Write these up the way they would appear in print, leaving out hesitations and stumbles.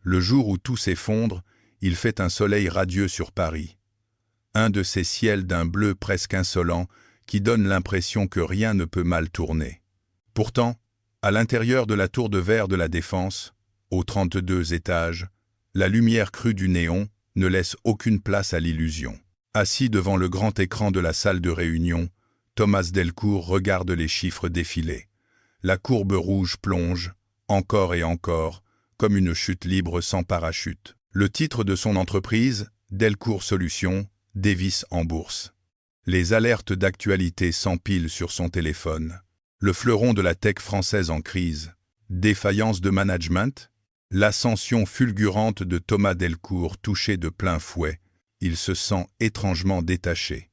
Le jour où tout s'effondre, il fait un soleil radieux sur Paris. Un de ces ciels d'un bleu presque insolent qui donne l'impression que rien ne peut mal tourner. Pourtant, à l'intérieur de la tour de verre de la Défense, aux 32 étages, la lumière crue du néon ne laisse aucune place à l'illusion. Assis devant le grand écran de la salle de réunion, Thomas Delcourt regarde les chiffres défiler. La courbe rouge plonge, encore et encore, comme une chute libre sans parachute. Le titre de son entreprise, Delcourt Solutions, dévisse en bourse. Les alertes d'actualité s'empilent sur son téléphone. Le fleuron de la tech française en crise. Défaillance de management? L'ascension fulgurante de Thomas Delcourt touché de plein fouet. Il se sent étrangement détaché.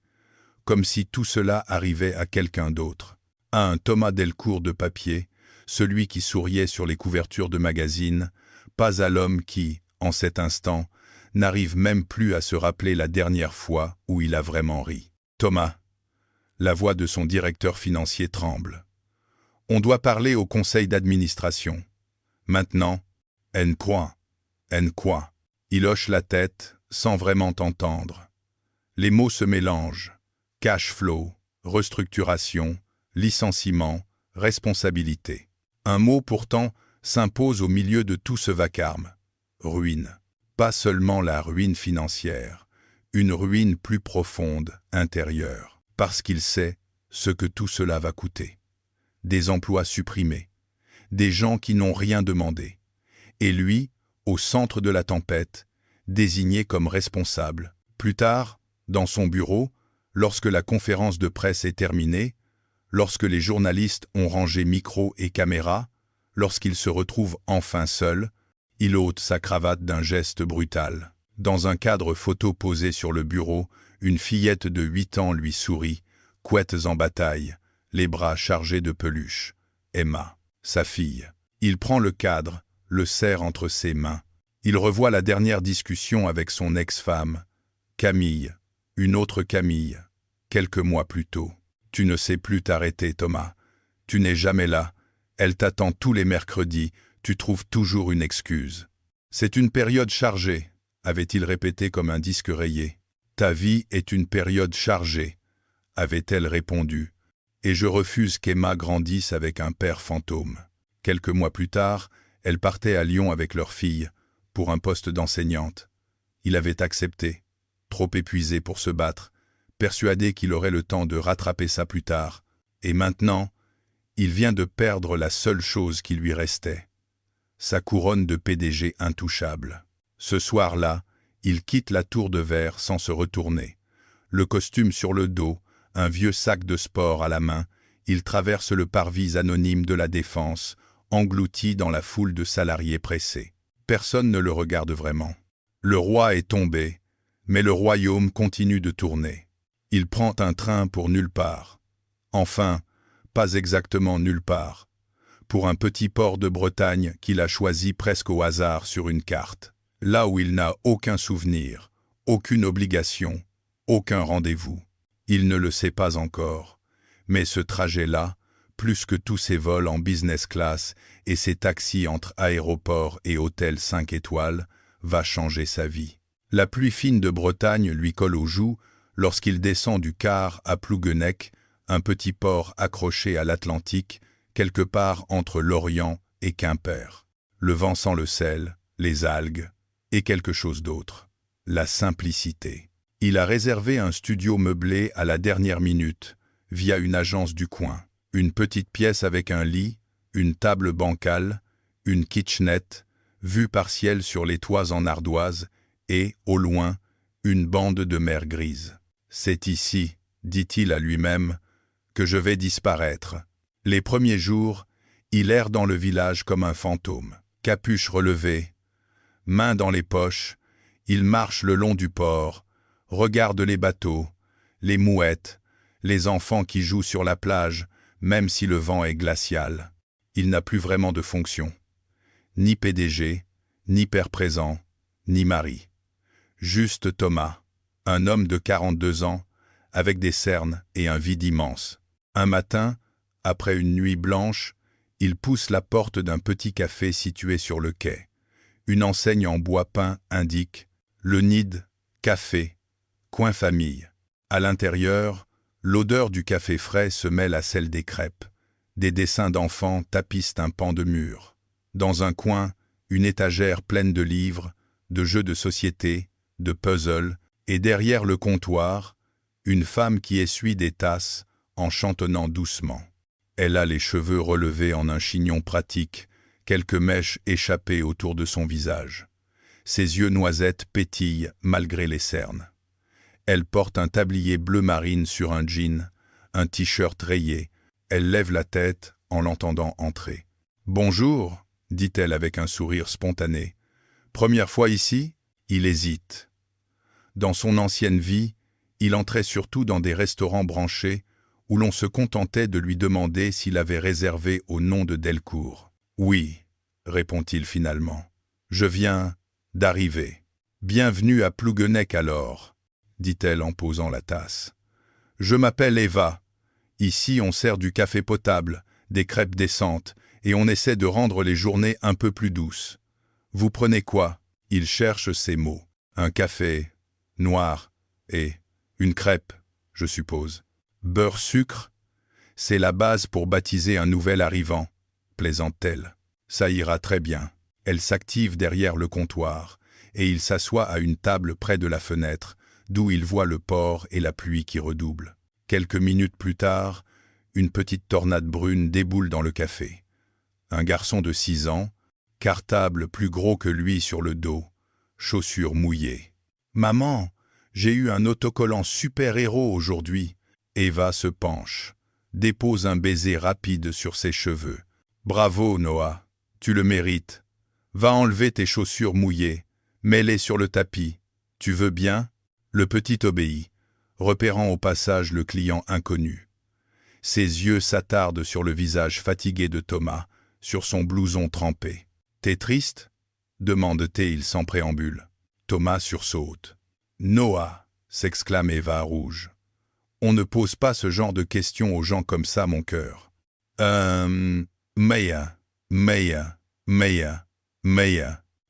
Comme si tout cela arrivait à quelqu'un d'autre. À un Thomas Delcourt de papier, celui qui souriait sur les couvertures de magazines, pas à l'homme qui, en cet instant, n'arrive même plus à se rappeler la dernière fois où il a vraiment ri. Thomas. La voix de son directeur financier tremble. On doit parler au conseil d'administration. Maintenant, quoi? Il hoche la tête, sans vraiment entendre. Les mots se mélangent. Cash flow, restructuration, licenciement, responsabilité. Un mot pourtant s'impose au milieu de tout ce vacarme. Ruine. Pas seulement la ruine financière, une ruine plus profonde, intérieure, parce qu'il sait ce que tout cela va coûter. Des emplois supprimés, des gens qui n'ont rien demandé. Et lui, au centre de la tempête, désigné comme responsable. Plus tard, dans son bureau, lorsque la conférence de presse est terminée, lorsque les journalistes ont rangé micro et caméra, lorsqu'il se retrouve enfin seul, il ôte sa cravate d'un geste brutal. Dans un cadre photo posé sur le bureau, une fillette de 8 ans lui sourit, couettes en bataille, les bras chargés de peluches. Emma, sa fille. Il prend le cadre, le serre entre ses mains. Il revoit la dernière discussion avec son ex-femme, Camille, une autre Camille, quelques mois plus tôt. Tu ne sais plus t'arrêter, Thomas. Tu n'es jamais là. Elle t'attend tous les mercredis. Tu trouves toujours une excuse. C'est une période chargée, avait-il répété comme un disque rayé. Ta vie est une période chargée, avait-elle répondu. Et je refuse qu'Emma grandisse avec un père fantôme. Quelques mois plus tard, elle partait à Lyon avec leur fille, pour un poste d'enseignante. Il avait accepté, trop épuisé pour se battre, persuadé qu'il aurait le temps de rattraper ça plus tard. Et maintenant, il vient de perdre la seule chose qui lui restait. Sa couronne de PDG intouchable. Ce soir-là, il quitte la tour de verre sans se retourner. Le costume sur le dos, un vieux sac de sport à la main, il traverse le parvis anonyme de la Défense, englouti dans la foule de salariés pressés. Personne ne le regarde vraiment. Le roi est tombé, mais le royaume continue de tourner. Il prend un train pour nulle part. Enfin, pas exactement nulle part. Pour un petit port de Bretagne qu'il a choisi presque au hasard sur une carte. Là où il n'a aucun souvenir, aucune obligation, aucun rendez-vous. Il ne le sait pas encore. Mais ce trajet-là, plus que tous ses vols en business class et ses taxis entre aéroports et hôtels 5 étoiles, va changer sa vie. La pluie fine de Bretagne lui colle aux joues lorsqu'il descend du car à Plouguenec, un petit port accroché à l'Atlantique, quelque part entre Lorient et Quimper. Le vent sent le sel, les algues et quelque chose d'autre. La simplicité. Il a réservé un studio meublé à la dernière minute, via une agence du coin. Une petite pièce avec un lit, une table bancale, une kitchenette, vue partielle sur les toits en ardoise et, au loin, une bande de mer grise. C'est ici, dit-il à lui-même, que je vais disparaître. Les premiers jours, il erre dans le village comme un fantôme. Capuche relevée, mains dans les poches, il marche le long du port, regarde les bateaux, les mouettes, les enfants qui jouent sur la plage, même si le vent est glacial. Il n'a plus vraiment de fonction. Ni PDG, ni père présent, ni mari. Juste Thomas, un homme de 42 ans, avec des cernes et un vide immense. Un matin, après une nuit blanche, il pousse la porte d'un petit café situé sur le quai. Une enseigne en bois peint indique « Le Nid, café, coin famille ». À l'intérieur, l'odeur du café frais se mêle à celle des crêpes. Des dessins d'enfants tapissent un pan de mur. Dans un coin, une étagère pleine de livres, de jeux de société, de puzzles, et derrière le comptoir, une femme qui essuie des tasses en chantonnant doucement. Elle a les cheveux relevés en un chignon pratique, quelques mèches échappées autour de son visage. Ses yeux noisettes pétillent malgré les cernes. Elle porte un tablier bleu marine sur un jean, un t-shirt rayé. Elle lève la tête en l'entendant entrer. « Bonjour », dit-elle avec un sourire spontané. « Première fois ici ?» Il hésite. Dans son ancienne vie, il entrait surtout dans des restaurants branchés où l'on se contentait de lui demander s'il avait réservé au nom de Delcourt. « Oui », répond-il finalement. « Je viens d'arriver. »« Bienvenue à Plouguenec alors », dit-elle en posant la tasse. « Je m'appelle Eva. Ici on sert du café potable, des crêpes décentes, et on essaie de rendre les journées un peu plus douces. Vous prenez quoi ?» Il cherche ses mots. « Un café, noir, et une crêpe, je suppose. »« Beurre-sucre ?» C'est la base pour baptiser un nouvel arrivant, plaisante-t-elle. Ça ira très bien. Elle s'active derrière le comptoir, et il s'assoit à une table près de la fenêtre, d'où il voit le port et la pluie qui redoublent. Quelques minutes plus tard, une petite tornade brune déboule dans le café. Un garçon de 6 ans, cartable plus gros que lui sur le dos, chaussures mouillées. « Maman, j'ai eu un autocollant super-héros aujourd'hui. » Eva se penche, dépose un baiser rapide sur ses cheveux. « Bravo, Noah, tu le mérites. Va enlever tes chaussures mouillées, mets-les sur le tapis. Tu veux bien ?» Le petit obéit, repérant au passage le client inconnu. Ses yeux s'attardent sur le visage fatigué de Thomas, sur son blouson trempé. « T'es triste ?» demande-t-il sans préambule. Thomas sursaute. « Noah !» s'exclame Eva rouge. « On ne pose pas ce genre de questions aux gens comme ça, mon cœur. »« Meia. »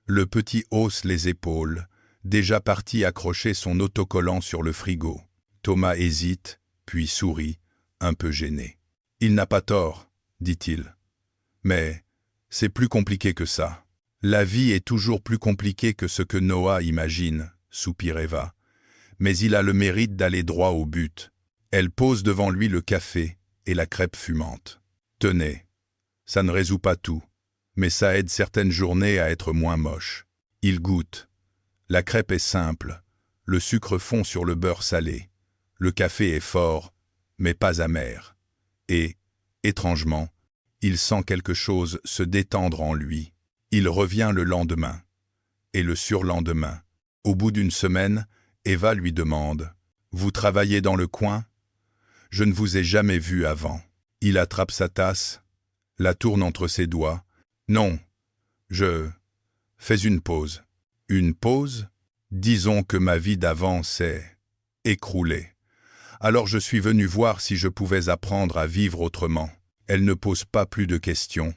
Le petit hausse les épaules, déjà parti accrocher son autocollant sur le frigo. Thomas hésite, puis sourit, un peu gêné. « Il n'a pas tort, » dit-il. « Mais c'est plus compliqué que ça. » « La vie est toujours plus compliquée que ce que Noah imagine, » soupire Eva. « Mais il a le mérite d'aller droit au but. » Elle pose devant lui le café et la crêpe fumante. « Tenez, ça ne résout pas tout, mais ça aide certaines journées à être moins moches. » Il goûte. La crêpe est simple, le sucre fond sur le beurre salé. Le café est fort, mais pas amer. Et, étrangement, il sent quelque chose se détendre en lui. Il revient le lendemain. Et le surlendemain. Au bout d'une semaine, Eva lui demande « Vous travaillez dans le coin ? Je ne vous ai jamais vu avant. » Il attrape sa tasse, la tourne entre ses doigts. « Non, je fais une pause. » Une pause ? Disons que ma vie d'avant s'est écroulée. Alors je suis venu voir si je pouvais apprendre à vivre autrement. Elle ne pose pas plus de questions.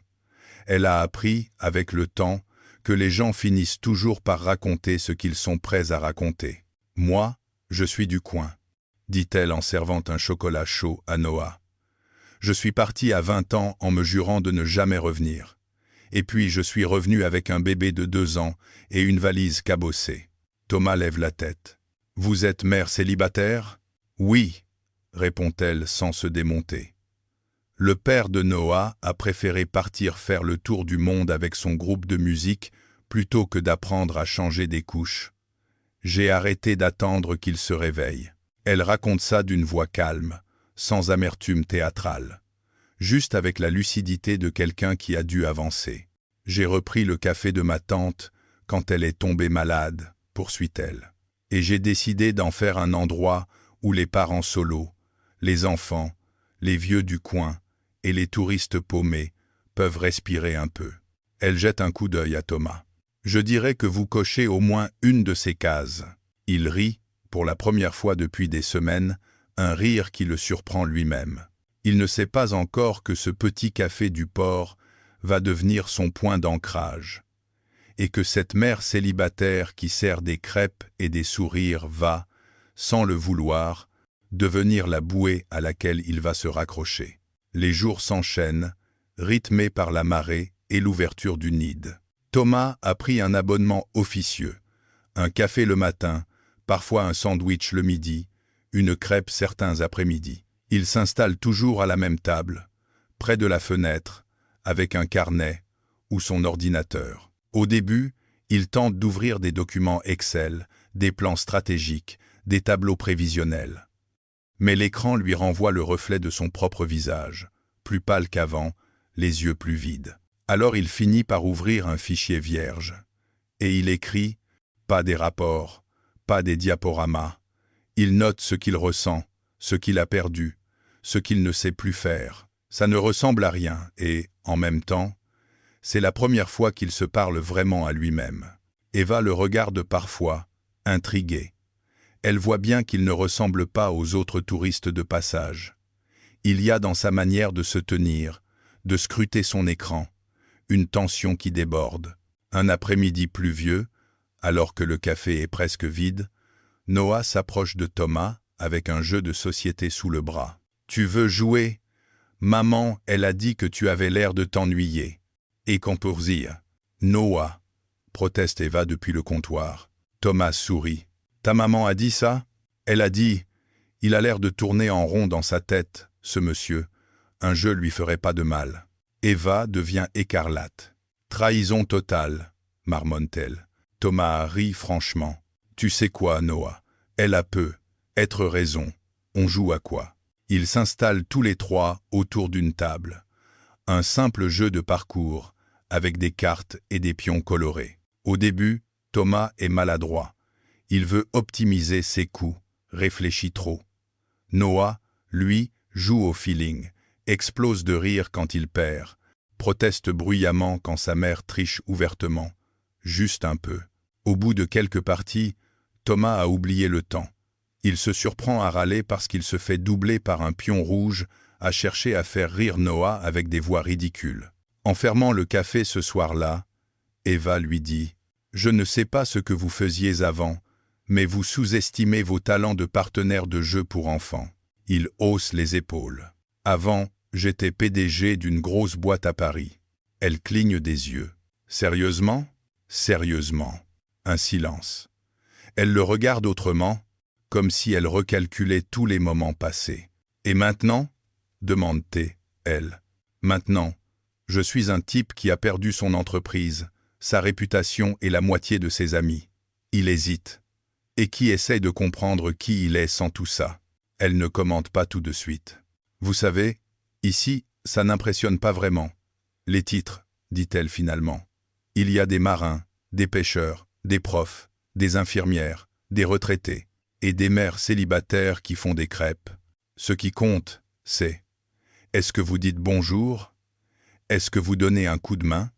Elle a appris, avec le temps, que les gens finissent toujours par raconter ce qu'ils sont prêts à raconter. « Moi, je suis du coin », dit-elle en servant un chocolat chaud à Noah. « Je suis parti à 20 ans en me jurant de ne jamais revenir. Et puis je suis revenu avec un bébé de 2 ans et une valise cabossée. » Thomas lève la tête. « Vous êtes mère célibataire ? » « Oui », répond-elle sans se démonter. Le père de Noah a préféré partir faire le tour du monde avec son groupe de musique plutôt que d'apprendre à changer des couches. J'ai arrêté d'attendre qu'il se réveille. Elle raconte ça d'une voix calme, sans amertume théâtrale, juste avec la lucidité de quelqu'un qui a dû avancer. J'ai repris le café de ma tante quand elle est tombée malade, poursuit-elle. Et j'ai décidé d'en faire un endroit où les parents solos, les enfants, les vieux du coin et les touristes paumés peuvent respirer un peu. Elle jette un coup d'œil à Thomas. Je dirais que vous cochez au moins une de ces cases. Il rit, pour la première fois depuis des semaines, un rire qui le surprend lui-même. Il ne sait pas encore que ce petit café du port va devenir son point d'ancrage. et que cette mère célibataire qui sert des crêpes et des sourires va, sans le vouloir, devenir la bouée à laquelle il va se raccrocher. Les jours s'enchaînent, rythmés par la marée et l'ouverture du nid. Thomas a pris un abonnement officieux. Un café le matin, parfois un sandwich le midi, une crêpe certains après-midi. Il s'installe toujours à la même table, près de la fenêtre, avec un carnet ou son ordinateur. Au début, il tente d'ouvrir des documents Excel, des plans stratégiques, des tableaux prévisionnels. Mais l'écran lui renvoie le reflet de son propre visage, plus pâle qu'avant, les yeux plus vides. Alors il finit par ouvrir un fichier vierge. Et il écrit, pas des rapports, pas des diaporamas. Il note ce qu'il ressent, ce qu'il a perdu, ce qu'il ne sait plus faire. Ça ne ressemble à rien et, en même temps, c'est la première fois qu'il se parle vraiment à lui-même. Eva le regarde parfois, intriguée. Elle voit bien qu'il ne ressemble pas aux autres touristes de passage. Il y a dans sa manière de se tenir, de scruter son écran, une tension qui déborde. Un après-midi pluvieux, alors que le café est presque vide, Noah s'approche de Thomas avec un jeu de société sous le bras. « Tu veux jouer ? Maman, elle a dit que tu avais l'air de t'ennuyer. Et qu'on peut dire. »« Noah » proteste Eva depuis le comptoir. Thomas sourit. « Ta maman a dit ça ? Elle a dit, il a l'air de tourner en rond dans sa tête, ce monsieur. Un jeu lui ferait pas de mal. » Eva devient écarlate. « Trahison totale, marmonne-t-elle. » Thomas rit franchement. « Tu sais quoi, Noah ? Elle a peu. Être raison. On joue à quoi ?» Ils s'installent tous les trois autour d'une table. Un simple jeu de parcours, avec des cartes et des pions colorés. Au début, Thomas est maladroit. Il veut optimiser ses coups, réfléchit trop. Noah, lui, joue au feeling, explose de rire quand il perd, proteste bruyamment quand sa mère triche ouvertement, juste un peu. Au bout de quelques parties, Thomas a oublié le temps. Il se surprend à râler parce qu'il se fait doubler par un pion rouge, à chercher à faire rire Noah avec des voix ridicules. En fermant le café ce soir-là, Eva lui dit « Je ne sais pas ce que vous faisiez avant, mais vous sous-estimez vos talents de partenaire de jeu pour enfants. » Il hausse les épaules. « Avant, j'étais PDG d'une grosse boîte à Paris. » Elle cligne des yeux. « Sérieusement ? » ?»« Sérieusement. » Un silence. Elle le regarde autrement, comme si elle recalculait tous les moments passés. « Et maintenant ?» demande-t-elle. Elle. « Maintenant, je suis un type qui a perdu son entreprise, sa réputation et la moitié de ses amis. » Il hésite. Et qui essaye de comprendre qui il est sans tout ça. Elle ne commente pas tout de suite. « Vous savez, ici, ça n'impressionne pas vraiment. Les titres, dit-elle finalement. Il y a des marins, des pêcheurs, des profs, des infirmières, des retraités, et des mères célibataires qui font des crêpes. Ce qui compte, c'est: est-ce que vous dites bonjour? Est-ce que vous donnez un coup de main?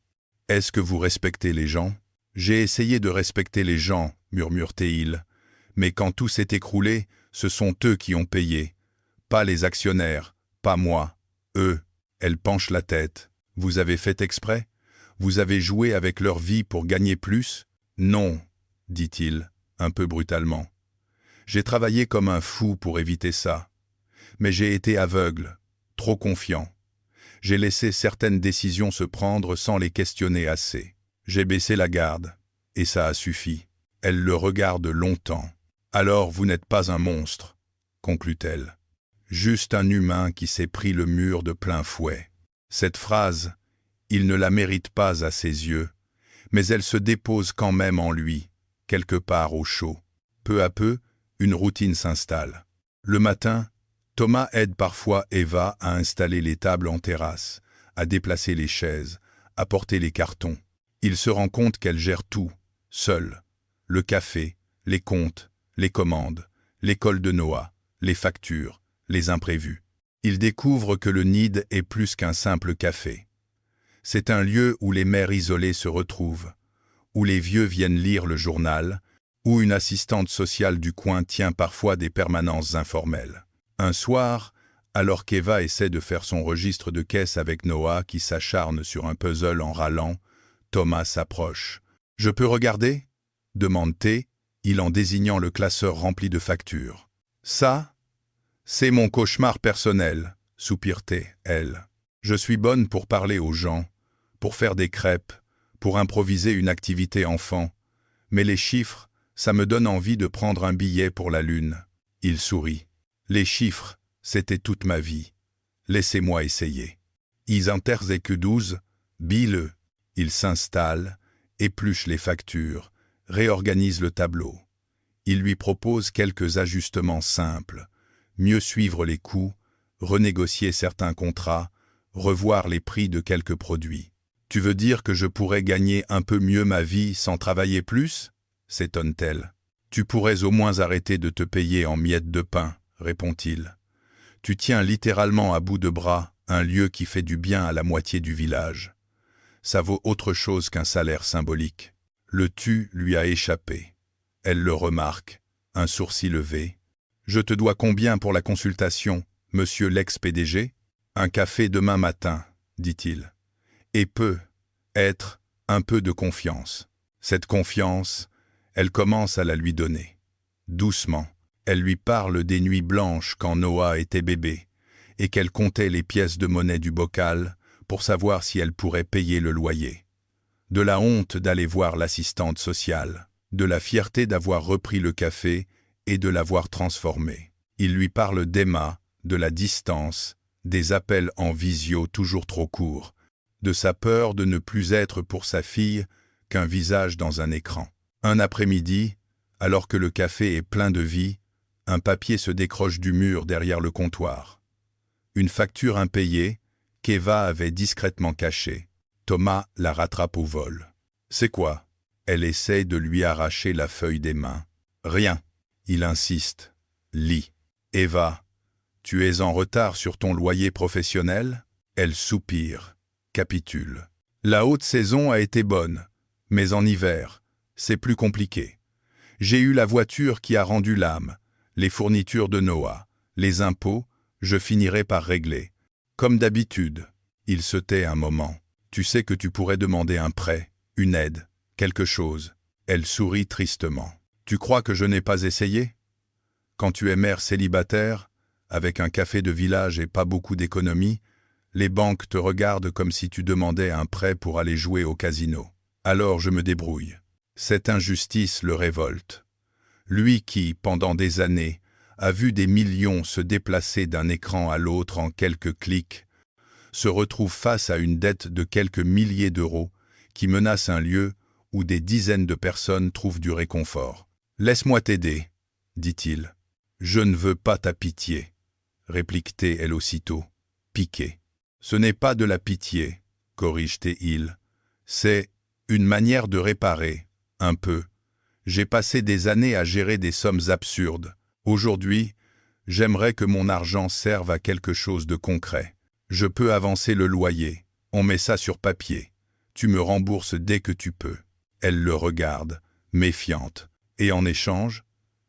Est-ce que vous respectez les gens? » « J'ai essayé de respecter les gens, murmure-t-il, mais quand tout s'est écroulé, ce sont eux qui ont payé. Pas les actionnaires, pas moi, eux. » Elle penche la tête. « Vous avez fait exprès? Vous avez joué avec leur vie pour gagner plus? » « Non, dit-il, un peu brutalement. J'ai travaillé comme un fou pour éviter ça. Mais j'ai été aveugle, trop confiant. J'ai laissé certaines décisions se prendre sans les questionner assez. J'ai baissé la garde, et ça a suffi. » Elle le regarde longtemps. « Alors vous n'êtes pas un monstre, conclut-elle. Juste un humain qui s'est pris le mur de plein fouet. » Cette phrase, il ne la mérite pas à ses yeux, mais elle se dépose quand même en lui, quelque part au chaud. Peu à peu, une routine s'installe. Le matin, Thomas aide parfois Eva à installer les tables en terrasse, à déplacer les chaises, à porter les cartons. Il se rend compte qu'elle gère tout, seule. Le café, les comptes, les commandes, l'école de Noah, les factures, les imprévus. Il découvre que le Nid est plus qu'un simple café. C'est un lieu où les mères isolées se retrouvent, où les vieux viennent lire le journal, où une assistante sociale du coin tient parfois des permanences informelles. Un soir, alors qu'Eva essaie de faire son registre de caisse avec Noah qui s'acharne sur un puzzle en râlant, Thomas s'approche. Je peux regarder? Demande T, il en désignant le classeur rempli de factures. Ça, c'est mon cauchemar personnel, soupire T, elle. Je suis bonne pour parler aux gens, pour faire des crêpes, pour improviser une activité enfant. Mais les chiffres, ça me donne envie de prendre un billet pour la Lune. Il sourit. Les chiffres, c'était toute ma vie. Laissez-moi essayer. Ils interrent que 12, bille. Il s'installe, épluche les factures, réorganise le tableau. Il lui propose quelques ajustements simples, mieux suivre les coûts, renégocier certains contrats, revoir les prix de quelques produits. Tu veux dire que je pourrais gagner un peu mieux ma vie sans travailler plus? S'étonne-t-elle. Tu pourrais au moins arrêter de te payer en miettes de pain, répond-il. Tu tiens littéralement à bout de bras un lieu qui fait du bien à la moitié du village. Ça vaut autre chose qu'un salaire symbolique. Le tu lui a échappé. Elle le remarque, un sourcil levé. Je te dois combien pour la consultation, monsieur l'ex-PDG? Un café demain matin, dit-il. Et être un peu de confiance. Cette confiance, elle commence à la lui donner. Doucement, elle lui parle des nuits blanches quand Noah était bébé, et qu'elle comptait les pièces de monnaie du bocal pour savoir si elle pourrait payer le loyer. De la honte d'aller voir l'assistante sociale, de la fierté d'avoir repris le café et de l'avoir transformé. Il lui parle d'Emma, de la distance, des appels en visio toujours trop courts, de sa peur de ne plus être pour sa fille qu'un visage dans un écran. Un après-midi, alors que le café est plein de vie, un papier se décroche du mur derrière le comptoir. Une facture impayée qu'Eva avait discrètement cachée. Thomas la rattrape au vol. C'est quoi? Elle essaie de lui arracher la feuille des mains. Rien. Il insiste. Lis. Eva, tu es en retard sur ton loyer professionnel? Elle soupire. Capitule. La haute saison a été bonne, mais en hiver, c'est plus compliqué. J'ai eu la voiture qui a rendu l'âme, les fournitures de Noah, les impôts, je finirai par régler. Comme d'habitude, il se tait un moment. Tu sais que tu pourrais demander un prêt, une aide, quelque chose. Elle sourit tristement. Tu crois que je n'ai pas essayé? Quand tu es mère célibataire, avec un café de village et pas beaucoup d'économies, les banques te regardent comme si tu demandais un prêt pour aller jouer au casino. Alors je me débrouille. Cette injustice le révolte. Lui qui, pendant des années, a vu des millions se déplacer d'un écran à l'autre en quelques clics, se retrouve face à une dette de quelques milliers d'euros qui menace un lieu où des dizaines de personnes trouvent du réconfort. « Laisse-moi t'aider, » dit-il. « Je ne veux pas ta pitié, » réplique-t-elle elle aussitôt, piquée. « Ce n'est pas de la pitié, » corrige-t-il. « C'est une manière de réparer, un peu. J'ai passé des années à gérer des sommes absurdes. Aujourd'hui, j'aimerais que mon argent serve à quelque chose de concret. Je peux avancer le loyer, on met ça sur papier. Tu me rembourses dès que tu peux. » Elle le regarde, méfiante. « Et en échange,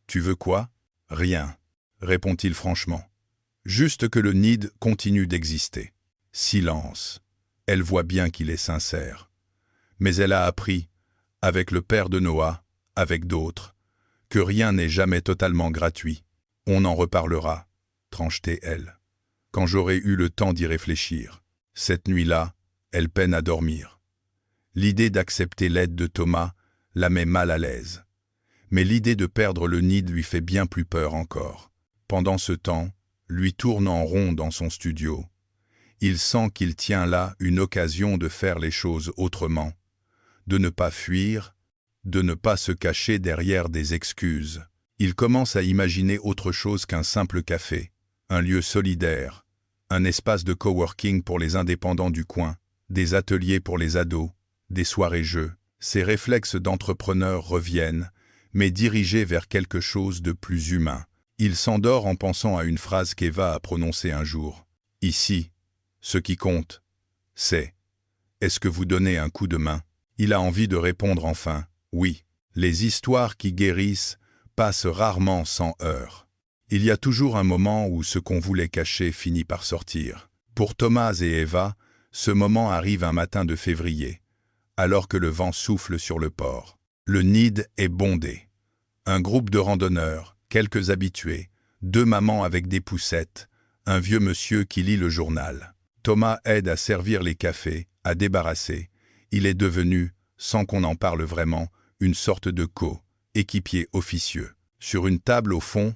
tu veux quoi? » « Rien, » répond-il franchement. « Juste que le nid continue d'exister. » Silence. Elle voit bien qu'il est sincère. Mais elle a appris, avec le père de Noah, avec d'autres, que rien n'est jamais totalement gratuit. On en reparlera, tranche-t-elle, quand j'aurai eu le temps d'y réfléchir. Cette nuit-là, elle peine à dormir. L'idée d'accepter l'aide de Thomas la met mal à l'aise. Mais l'idée de perdre le nid lui fait bien plus peur encore. Pendant ce temps, lui tourne en rond dans son studio. Il sent qu'il tient là une occasion de faire les choses autrement, de ne pas fuir, de ne pas se cacher derrière des excuses. Il commence à imaginer autre chose qu'un simple café, un lieu solidaire, un espace de coworking pour les indépendants du coin, des ateliers pour les ados, des soirées-jeux. Ses réflexes d'entrepreneur reviennent, mais dirigés vers quelque chose de plus humain. Il s'endort en pensant à une phrase qu'Eva a prononcée un jour. « Ici, ce qui compte, c'est « Est-ce que vous donnez un coup de main ?» Il a envie de répondre enfin « Oui ». Les histoires qui guérissent passent rarement sans heurts. Il y a toujours un moment où ce qu'on voulait cacher finit par sortir. Pour Thomas et Eva, ce moment arrive un matin de février, alors que le vent souffle sur le port. Le Nid est bondé. Un groupe de randonneurs, quelques habitués, 2 mamans avec des poussettes, un vieux monsieur qui lit le journal. Thomas aide à servir les cafés, à débarrasser. Il est devenu, sans qu'on en parle vraiment, une sorte de équipier officieux. Sur une table au fond,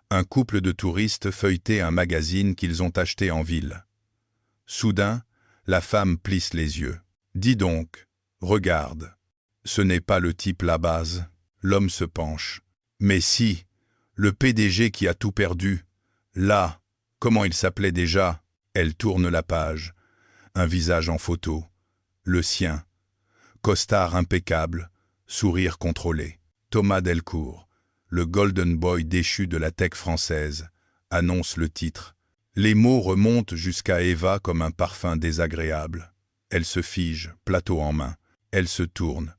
un couple de touristes feuilletait un magazine qu'ils ont acheté en ville. Soudain, la femme plisse les yeux. « Dis donc, regarde. Ce n'est pas le type la base. » L'homme se penche. « Mais si, le PDG qui a tout perdu. Là, comment il s'appelait déjà ?» Elle tourne la page. Un visage en photo. Le sien. Costard impeccable, sourire contrôlé. Thomas Delcourt, le golden boy déchu de la tech française, annonce le titre. Les mots remontent jusqu'à Eva comme un parfum désagréable. Elle se fige, plateau en main. Elle se tourne.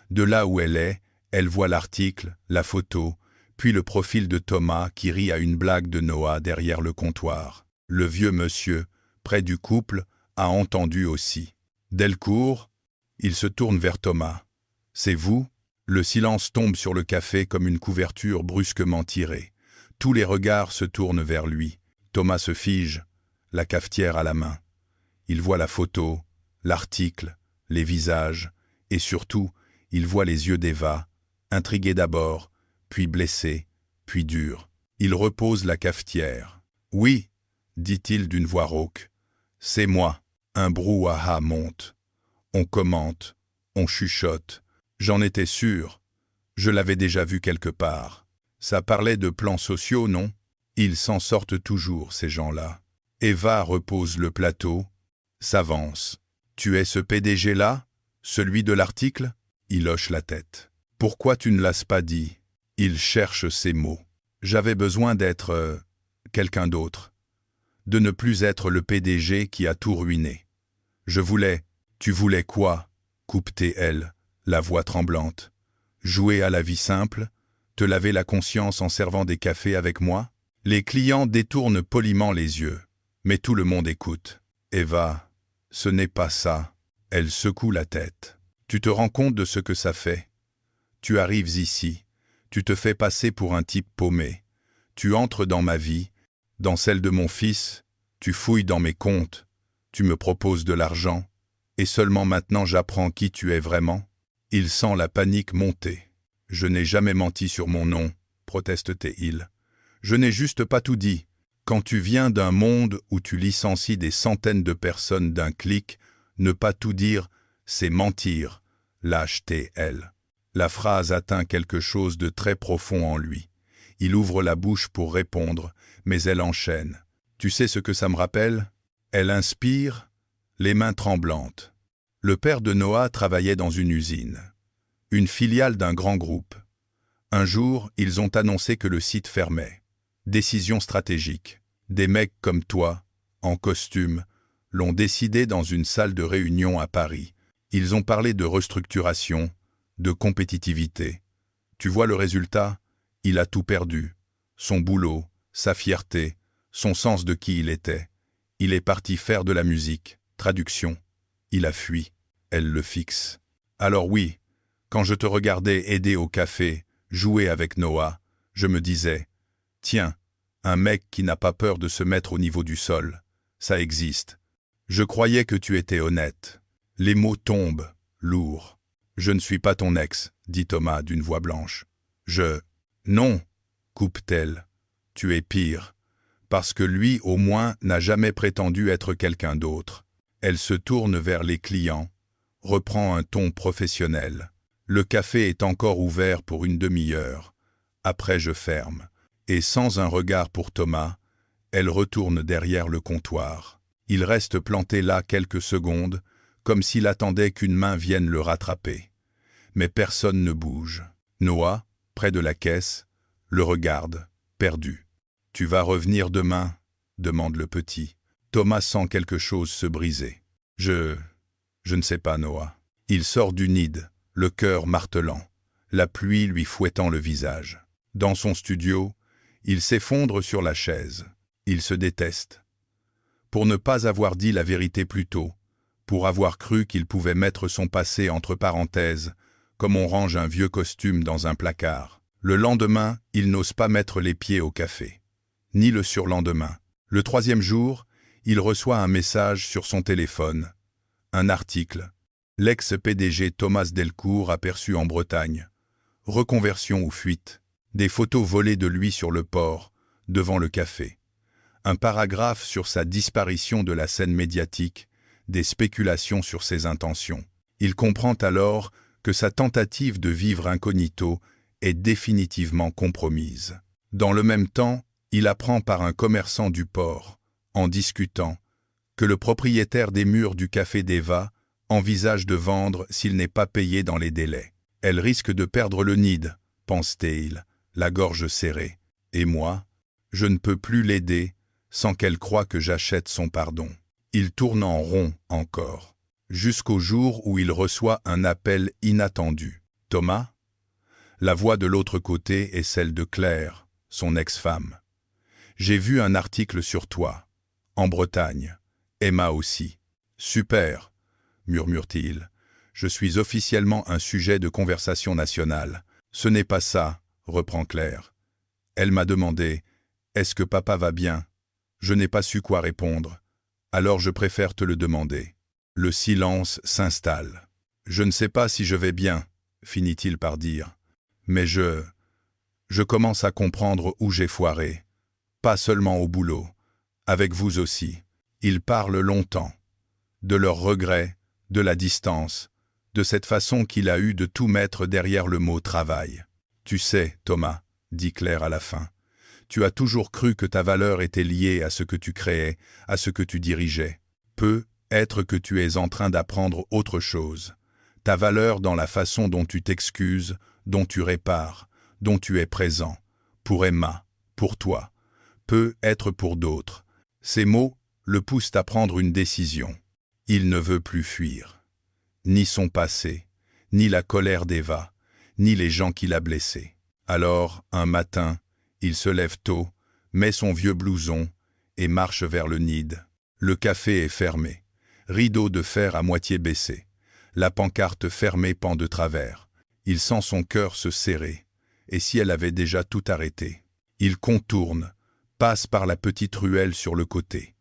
De là où elle est, elle voit l'article, la photo, puis le profil de Thomas qui rit à une blague de Noah derrière le comptoir. Le vieux monsieur, près du couple, a entendu aussi. Delcourt, il se tourne vers Thomas. « C'est vous ?» Le silence tombe sur le café comme une couverture brusquement tirée. Tous les regards se tournent vers lui. Thomas se fige, la cafetière à la main. Il voit la photo, l'article, les visages, et surtout, il voit les yeux d'Eva, intriguée d'abord, puis blessée, puis dure. Il repose la cafetière. « Oui, » dit-il d'une voix rauque. « C'est moi. » Un brouhaha monte. On commente, on chuchote. J'en étais sûr. Je l'avais déjà vu quelque part. Ça parlait de plans sociaux, non? Ils s'en sortent toujours, ces gens-là. Eva repose le plateau, s'avance. Tu es ce PDG-là? Celui de l'article? Il hoche la tête. Pourquoi tu ne l'as pas dit? Il cherche ses mots. J'avais besoin d'être quelqu'un d'autre. De ne plus être le PDG qui a tout ruiné. Je voulais... Tu voulais quoi? Coupe-t-elle, la voix tremblante. Jouer à la vie simple? Te laver la conscience en servant des cafés avec moi? Les clients détournent poliment les yeux, mais tout le monde écoute. Eva, ce n'est pas ça. Elle secoue la tête. Tu te rends compte de ce que ça fait? Tu arrives ici, tu te fais passer pour un type paumé. Tu entres dans ma vie, dans celle de mon fils, tu fouilles dans mes comptes, tu me proposes de l'argent, et seulement maintenant j'apprends qui tu es vraiment. Il sent la panique monter. Je n'ai jamais menti sur mon nom, proteste-t-il. Je n'ai juste pas tout dit. Quand tu viens d'un monde où tu licencies des centaines de personnes d'un clic, ne pas tout dire, c'est mentir, lâche-t-elle. La phrase atteint quelque chose de très profond en lui. Il ouvre la bouche pour répondre, mais elle enchaîne. Tu sais ce que ça me rappelle? Elle inspire, les mains tremblantes. Le père de Noah travaillait dans une usine, une filiale d'un grand groupe. Un jour, ils ont annoncé que le site fermait. Décision stratégique. Des mecs comme toi, en costume, l'ont décidé dans une salle de réunion à Paris. Ils ont parlé de restructuration, de compétitivité. Tu vois le résultat? Il a tout perdu. Son boulot, sa fierté, son sens de qui il était. Il est parti faire de la musique. Traduction. Il a fui. Elle le fixe. Alors oui, quand je te regardais aider au café, jouer avec Noah, je me disais, tiens, un mec qui n'a pas peur de se mettre au niveau du sol, ça existe. Je croyais que tu étais honnête. Les mots tombent, lourds. Je ne suis pas ton ex, dit Thomas d'une voix blanche. Non, coupe-t-elle. Tu es pire. Parce que lui, au moins, n'a jamais prétendu être quelqu'un d'autre. Elle se tourne vers les clients, reprend un ton professionnel. Le café est encore ouvert pour une demi-heure. Après, je ferme. Et sans un regard pour Thomas, elle retourne derrière le comptoir. Il reste planté là quelques secondes, comme s'il attendait qu'une main vienne le rattraper. Mais personne ne bouge. Noah, près de la caisse, le regarde, perdu. « Tu vas revenir demain ?» demande le petit. Thomas sent quelque chose se briser. Je ne sais pas, Noah. Il sort du nid, le cœur martelant, la pluie lui fouettant le visage. Dans son studio, il s'effondre sur la chaise. Il se déteste. Pour ne pas avoir dit la vérité plus tôt, pour avoir cru qu'il pouvait mettre son passé entre parenthèses, comme on range un vieux costume dans un placard. Le lendemain, il n'ose pas mettre les pieds au café. Ni le surlendemain. Le troisième jour, il reçoit un message sur son téléphone. Un article. L'ex-PDG Thomas Delcourt aperçu en Bretagne. Reconversion ou fuite. Des photos volées de lui sur le port, devant le café. Un paragraphe sur sa disparition de la scène médiatique, des spéculations sur ses intentions. Il comprend alors que sa tentative de vivre incognito est définitivement compromise. Dans le même temps, il apprend par un commerçant du port, en discutant, que le propriétaire des murs du café d'Eva envisage de vendre s'il n'est pas payé dans les délais. Elle risque de perdre le nid, pense-t-il, la gorge serrée. Et moi, je ne peux plus l'aider sans qu'elle croie que j'achète son pardon. Il tourne en rond encore, jusqu'au jour où il reçoit un appel inattendu. « Thomas ?» La voix de l'autre côté est celle de Claire, son ex-femme. « J'ai vu un article sur toi, en Bretagne. Emma aussi. Super !» murmure-t-il. « Je suis officiellement un sujet de conversation nationale. »« Ce n'est pas ça, » reprend Claire. Elle m'a demandé « Est-ce que papa va bien ?» Je n'ai pas su quoi répondre. Alors je préfère te le demander. Le silence s'installe. « Je ne sais pas si je vais bien, » finit-il par dire. « Mais je commence à comprendre où j'ai foiré. Pas seulement au boulot. Avec vous aussi. » Ils parlent longtemps. De leurs regrets, de la distance, de cette façon qu'il a eue de tout mettre derrière le mot « travail ». « Tu sais, Thomas, » dit Claire à la fin, « tu as toujours cru que ta valeur était liée à ce que tu créais, à ce que tu dirigeais. Peut être que tu es en train d'apprendre autre chose. Ta valeur dans la façon dont tu t'excuses, dont tu répares, dont tu es présent. Pour Emma, pour toi. Peut être pour d'autres. » Ces mots le poussent à prendre une décision. Il ne veut plus fuir. Ni son passé, ni la colère d'Eva, ni les gens qu'il a blessés. Alors, un matin, il se lève tôt, met son vieux blouson et marche vers le nid. Le café est fermé. Rideau de fer à moitié baissé. La pancarte fermée pend de travers. Il sent son cœur se serrer. Et si elle avait déjà tout arrêté? Il contourne, passe par la petite ruelle sur le côté.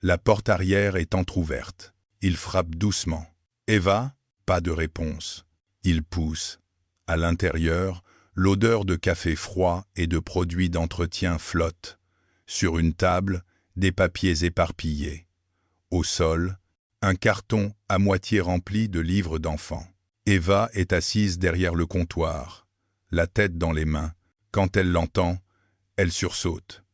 La porte arrière est entr'ouverte. Il frappe doucement. « Eva ?» Pas de réponse. Il pousse. À l'intérieur, l'odeur de café froid et de produits d'entretien flotte. Sur une table, des papiers éparpillés. Au sol, un carton à moitié rempli de livres d'enfants. Eva est assise derrière le comptoir, la tête dans les mains. Quand elle l'entend, elle sursaute.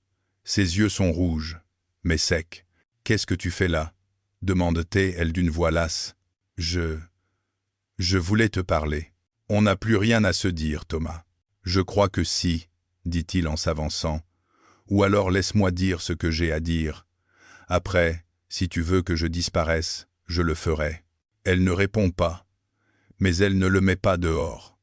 Ses yeux sont rouges, mais secs. « Qu'est-ce que tu fais là ?» demande-t-elle d'une voix lasse. « Je voulais te parler. » « On n'a plus rien à se dire, Thomas. »« Je crois que si, » dit-il en s'avançant. « Ou alors laisse-moi dire ce que j'ai à dire. Après, si tu veux que je disparaisse, je le ferai. » Elle ne répond pas, mais elle ne le met pas dehors.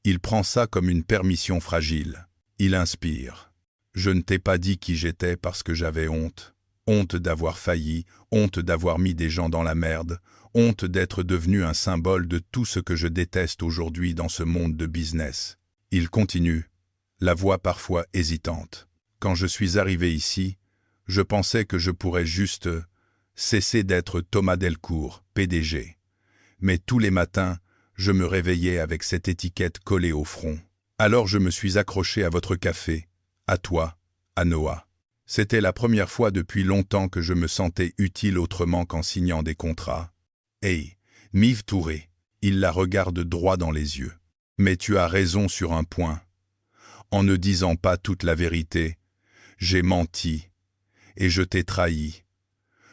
Il prend ça comme une permission fragile. Il inspire. « Je ne t'ai pas dit qui j'étais parce que j'avais honte. Honte d'avoir failli, honte d'avoir mis des gens dans la merde, honte d'être devenu un symbole de tout ce que je déteste aujourd'hui dans ce monde de business. » Il continue, la voix parfois hésitante. « Quand je suis arrivé ici, je pensais que je pourrais juste cesser d'être Thomas Delcourt, PDG. Mais tous les matins, je me réveillais avec cette étiquette collée au front. Alors je me suis accroché à votre café, à toi, à Noah. C'était la première fois depuis longtemps que je me sentais utile autrement qu'en signant des contrats. Hey, Mive Touré, il la regarde droit dans les yeux. Mais tu as raison sur un point. En ne disant pas toute la vérité, j'ai menti et je t'ai trahi.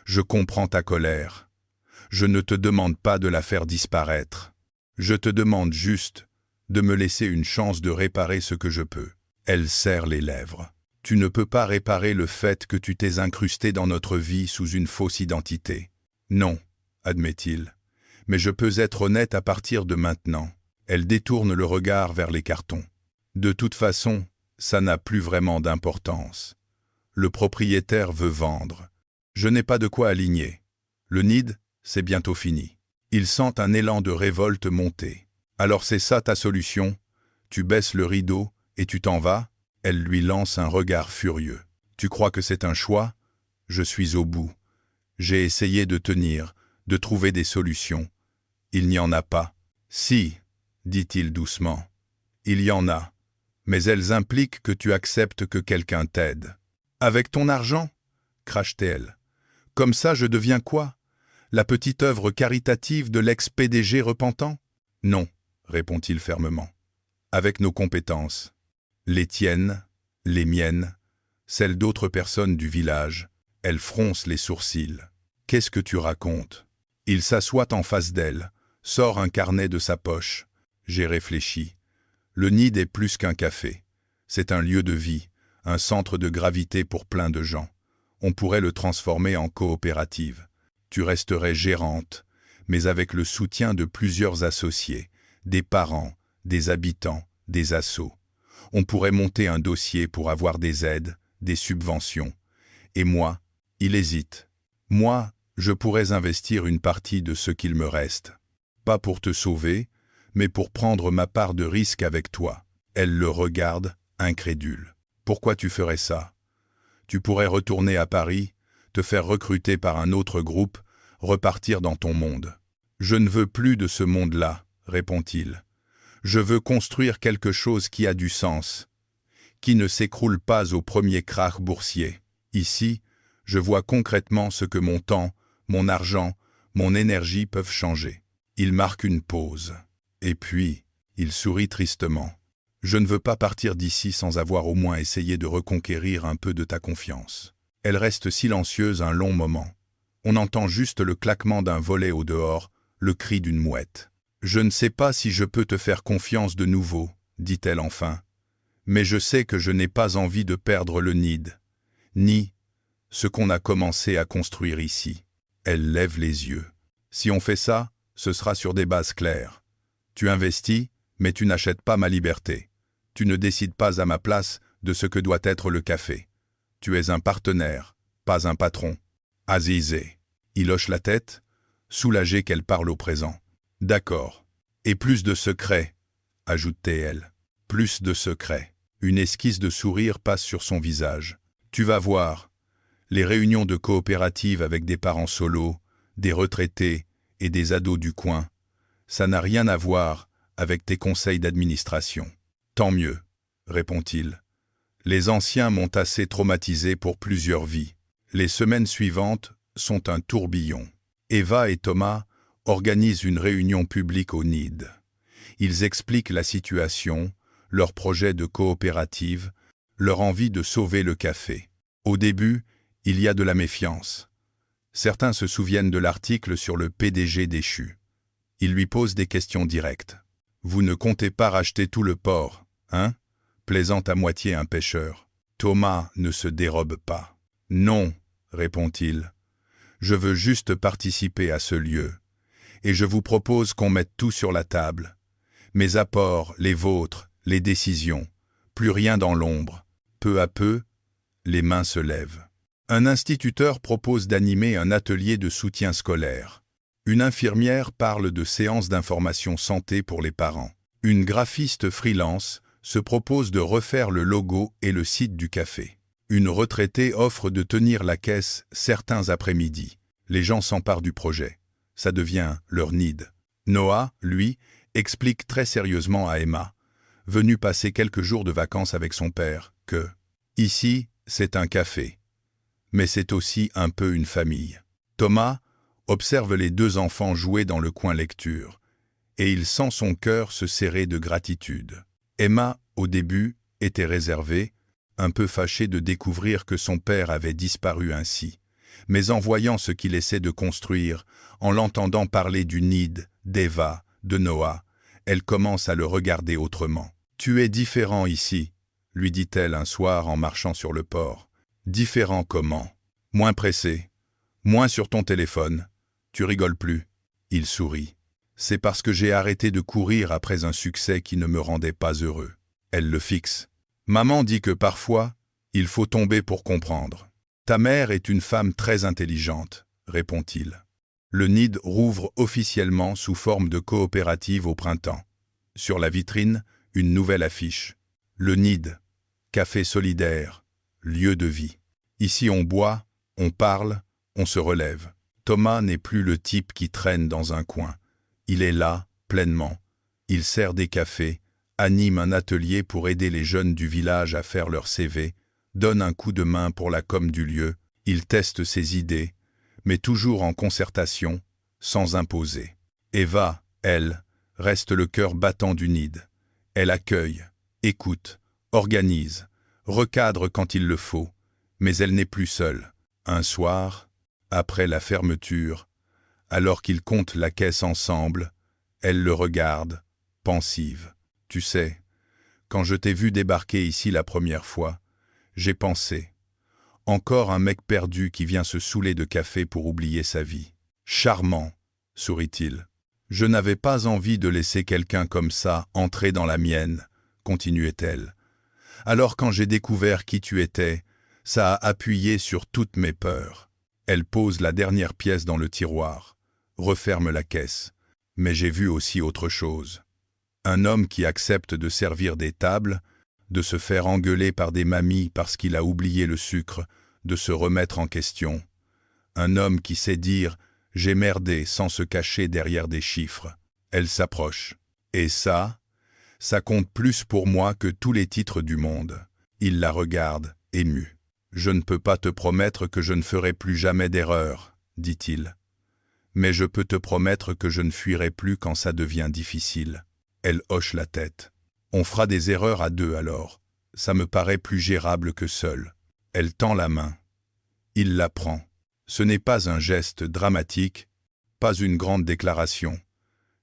Je comprends ta colère. Je ne te demande pas de la faire disparaître. Je te demande juste de me laisser une chance de réparer ce que je peux. » Elle serre les lèvres. « Tu ne peux pas réparer le fait que tu t'es incrusté dans notre vie sous une fausse identité. » « Non, » admet-il, « mais je peux être honnête à partir de maintenant. » Elle détourne le regard vers les cartons. « De toute façon, ça n'a plus vraiment d'importance. Le propriétaire veut vendre. Je n'ai pas de quoi aligner. Le nid, c'est bientôt fini. Il sent un élan de révolte monter. Alors c'est ça ta solution? Tu baisses le rideau et tu t'en vas? Elle lui lance un regard furieux. Tu crois que c'est un choix? Je suis au bout. J'ai essayé de tenir, de trouver des solutions. Il n'y en a pas. Si, dit-il doucement. Il y en a. Mais elles impliquent que tu acceptes que quelqu'un t'aide. Avec ton argent? Crache-t-elle. Comme ça je deviens quoi? La petite œuvre caritative de l'ex-PDG repentant? Non, répond-il fermement. Avec nos compétences. Les tiennes, les miennes, celles d'autres personnes du village. Elle fronce les sourcils. Qu'est-ce que tu racontes? Il s'assoit en face d'elle, sort un carnet de sa poche. J'ai réfléchi. Le Nid est plus qu'un café. C'est un lieu de vie, un centre de gravité pour plein de gens. On pourrait le transformer en coopérative. Tu resterais gérante, mais avec le soutien de plusieurs associés, des parents, des habitants, des assos. On pourrait monter un dossier pour avoir des aides, des subventions. Et moi, il hésite. Moi, je pourrais investir une partie de ce qu'il me reste. Pas pour te sauver, mais pour prendre ma part de risque avec toi. Elle le regarde, incrédule. Pourquoi tu ferais ça? Tu pourrais retourner à Paris, te faire recruter par un autre groupe, repartir dans ton monde. Je ne veux plus de ce monde-là, répond-il. Je veux construire quelque chose qui a du sens, qui ne s'écroule pas au premier krach boursier. Ici, je vois concrètement ce que mon temps, mon argent, mon énergie peuvent changer. Il marque une pause. Et puis, il sourit tristement. Je ne veux pas partir d'ici sans avoir au moins essayé de reconquérir un peu de ta confiance. Elle reste silencieuse un long moment. On entend juste le claquement d'un volet au dehors, le cri d'une mouette. Je ne sais pas si je peux te faire confiance de nouveau, dit-elle enfin. Mais je sais que je n'ai pas envie de perdre le Nid, ni ce qu'on a commencé à construire ici. Elle lève les yeux. Si on fait ça, ce sera sur des bases claires. Tu investis, mais tu n'achètes pas ma liberté. Tu ne décides pas à ma place de ce que doit être le café. Tu es un partenaire, pas un patron. Azizé. Il hoche la tête, soulagé qu'elle parle au présent. D'accord. Et plus de secrets, ajoute-t-elle. Plus de secrets. Une esquisse de sourire passe sur son visage. Tu vas voir. Les réunions de coopérative avec des parents solos, des retraités et des ados du coin, ça n'a rien à voir avec tes conseils d'administration. Tant mieux, répond-il. Les anciens m'ont assez traumatisé pour plusieurs vies. Les semaines suivantes sont un tourbillon. Eva et Thomas organisent une réunion publique au Nid. Ils expliquent la situation, leur projet de coopérative, leur envie de sauver le café. Au début, il y a de la méfiance. Certains se souviennent de l'article sur le PDG déchu. Ils lui posent des questions directes. « Vous ne comptez pas racheter tout le port, hein ?» plaisante à moitié un pêcheur. Thomas ne se dérobe pas. « Non, répond-il. Je veux juste participer à ce lieu. Et je vous propose qu'on mette tout sur la table. Mes apports, les vôtres, les décisions. Plus rien dans l'ombre. Peu à peu, les mains se lèvent. Un instituteur propose d'animer un atelier de soutien scolaire. Une infirmière parle de séances d'information santé pour les parents. Une graphiste freelance se propose de refaire le logo et le site du café. Une retraitée offre de tenir la caisse certains après-midi. Les gens s'emparent du projet. Ça devient leur Nid. Noah, lui, explique très sérieusement à Emma, venue passer quelques jours de vacances avec son père, que « ici, c'est un café. Mais c'est aussi un peu une famille. » Thomas observe les deux enfants jouer dans le coin lecture, et il sent son cœur se serrer de gratitude. Emma, au début, était réservée, un peu fâchée de découvrir que son père avait disparu ainsi. Mais en voyant ce qu'il essaie de construire, en l'entendant parler du Nid, d'Eva, de Noah, elle commence à le regarder autrement. « Tu es différent ici, » lui dit-elle un soir en marchant sur le port. « Différent comment? Moins pressé, moins sur ton téléphone. Tu rigoles plus. » Il sourit. « C'est parce que j'ai arrêté de courir après un succès qui ne me rendait pas heureux. » Elle le fixe. « Maman dit que parfois, il faut tomber pour comprendre. » « Ta mère est une femme très intelligente, » répond-il. Le Nid rouvre officiellement sous forme de coopérative au printemps. Sur la vitrine, une nouvelle affiche. Le Nid, café solidaire, lieu de vie. Ici on boit, on parle, on se relève. Thomas n'est plus le type qui traîne dans un coin. Il est là, pleinement. Il sert des cafés, anime un atelier pour aider les jeunes du village à faire leur CV, donne un coup de main pour la com du lieu, il teste ses idées, mais toujours en concertation, sans imposer. Eva, elle, reste le cœur battant du Nid. Elle accueille, écoute, organise, recadre quand il le faut, mais elle n'est plus seule. Un soir, après la fermeture, alors qu'ils comptent la caisse ensemble, elle le regarde, pensive. Tu sais, quand je t'ai vu débarquer ici la première fois, j'ai pensé, encore un mec perdu qui vient se saouler de café pour oublier sa vie. Charmant, sourit-il. Je n'avais pas envie de laisser quelqu'un comme ça entrer dans la mienne, continuait-elle. Alors quand j'ai découvert qui tu étais, ça a appuyé sur toutes mes peurs. Elle pose la dernière pièce dans le tiroir, referme la caisse. Mais j'ai vu aussi autre chose. Un homme qui accepte de servir des tables, de se faire engueuler par des mamies parce qu'il a oublié le sucre, de se remettre en question. Un homme qui sait dire « j'ai merdé » sans se cacher derrière des chiffres. Elle s'approche. Et ça compte plus pour moi que tous les titres du monde. Il la regarde, ému. « Je ne peux pas te promettre que je ne ferai plus jamais d'erreur, » dit-il. « Mais je peux te promettre que je ne fuirai plus quand ça devient difficile. » Elle hoche la tête. « On fera des erreurs à deux alors. Ça me paraît plus gérable que seul. » Elle tend la main. Il la prend. Ce n'est pas un geste dramatique, pas une grande déclaration.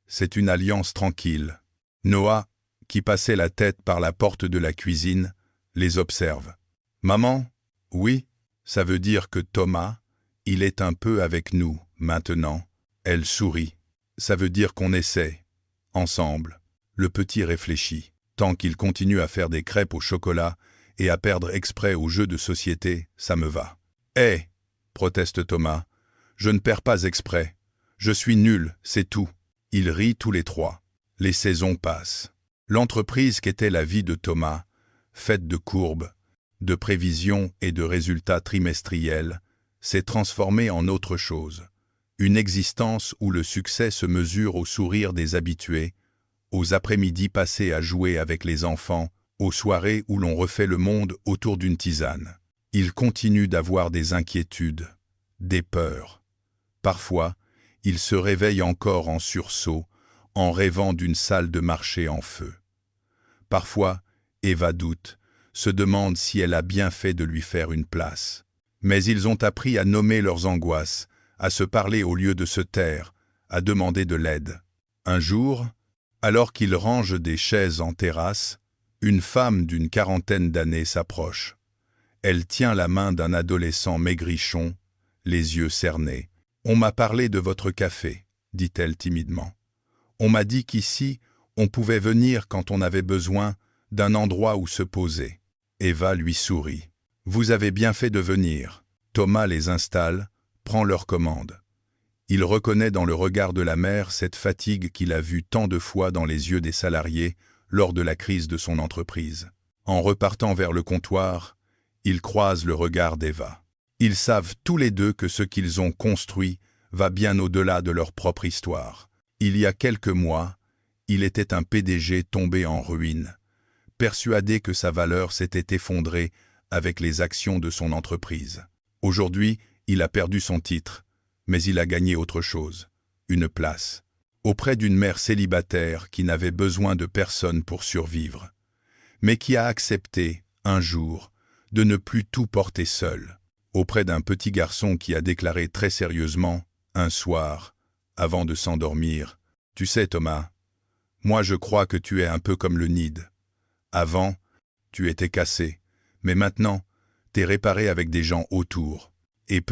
C'est une alliance tranquille. Noah, qui passait la tête par la porte de la cuisine, les observe. « Maman, oui, ça veut dire que Thomas, il est un peu avec nous, maintenant. » Elle sourit. « Ça veut dire qu'on essaie. Ensemble. » Le petit réfléchit. Tant qu'il continue à faire des crêpes au chocolat et à perdre exprès aux jeux de société, ça me va. « Hé !» proteste Thomas. « Je ne perds pas exprès. Je suis nul, c'est tout. » Ils rient tous les trois. Les saisons passent. L'entreprise qu'était la vie de Thomas, faite de courbes, de prévisions et de résultats trimestriels, s'est transformée en autre chose. Une existence où le succès se mesure au sourire des habitués, aux après-midi passés à jouer avec les enfants, aux soirées où l'on refait le monde autour d'une tisane. Il continue d'avoir des inquiétudes, des peurs. Parfois, il se réveille encore en sursaut, en rêvant d'une salle de marché en feu. Parfois, Eva doute, se demande si elle a bien fait de lui faire une place. Mais ils ont appris à nommer leurs angoisses, à se parler au lieu de se taire, à demander de l'aide. Un jour, alors qu'ils rangent des chaises en terrasse, une femme d'une quarantaine d'années s'approche. Elle tient la main d'un adolescent maigrichon, les yeux cernés. « On m'a parlé de votre café, » dit-elle timidement. « On m'a dit qu'ici, on pouvait venir quand on avait besoin d'un endroit où se poser. » Eva lui sourit. « Vous avez bien fait de venir. » Thomas les installe, prend leur commande. Il reconnaît dans le regard de la mère cette fatigue qu'il a vue tant de fois dans les yeux des salariés lors de la crise de son entreprise. En repartant vers le comptoir, ils croisent le regard d'Eva. Ils savent tous les deux que ce qu'ils ont construit va bien au-delà de leur propre histoire. Il y a quelques mois, il était un PDG tombé en ruine, persuadé que sa valeur s'était effondrée avec les actions de son entreprise. Aujourd'hui, il a perdu son titre, mais il a gagné autre chose, une place, auprès d'une mère célibataire qui n'avait besoin de personne pour survivre, mais qui a accepté, un jour, de ne plus tout porter seul, auprès d'un petit garçon qui a déclaré très sérieusement, un soir, avant de s'endormir, « Tu sais Thomas, moi je crois que tu es un peu comme le Nid. Avant, tu étais cassé, mais maintenant, t'es réparé avec des gens autour. Et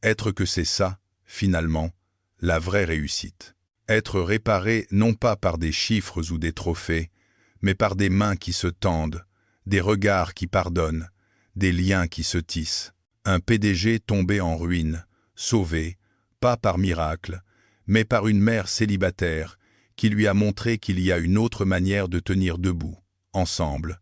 être que c'est ça, finalement, la vraie réussite. Être réparé non pas par des chiffres ou des trophées, mais par des mains qui se tendent, des regards qui pardonnent, des liens qui se tissent. Un PDG tombé en ruine, sauvé, pas par miracle, mais par une mère célibataire qui lui a montré qu'il y a une autre manière de tenir debout, ensemble,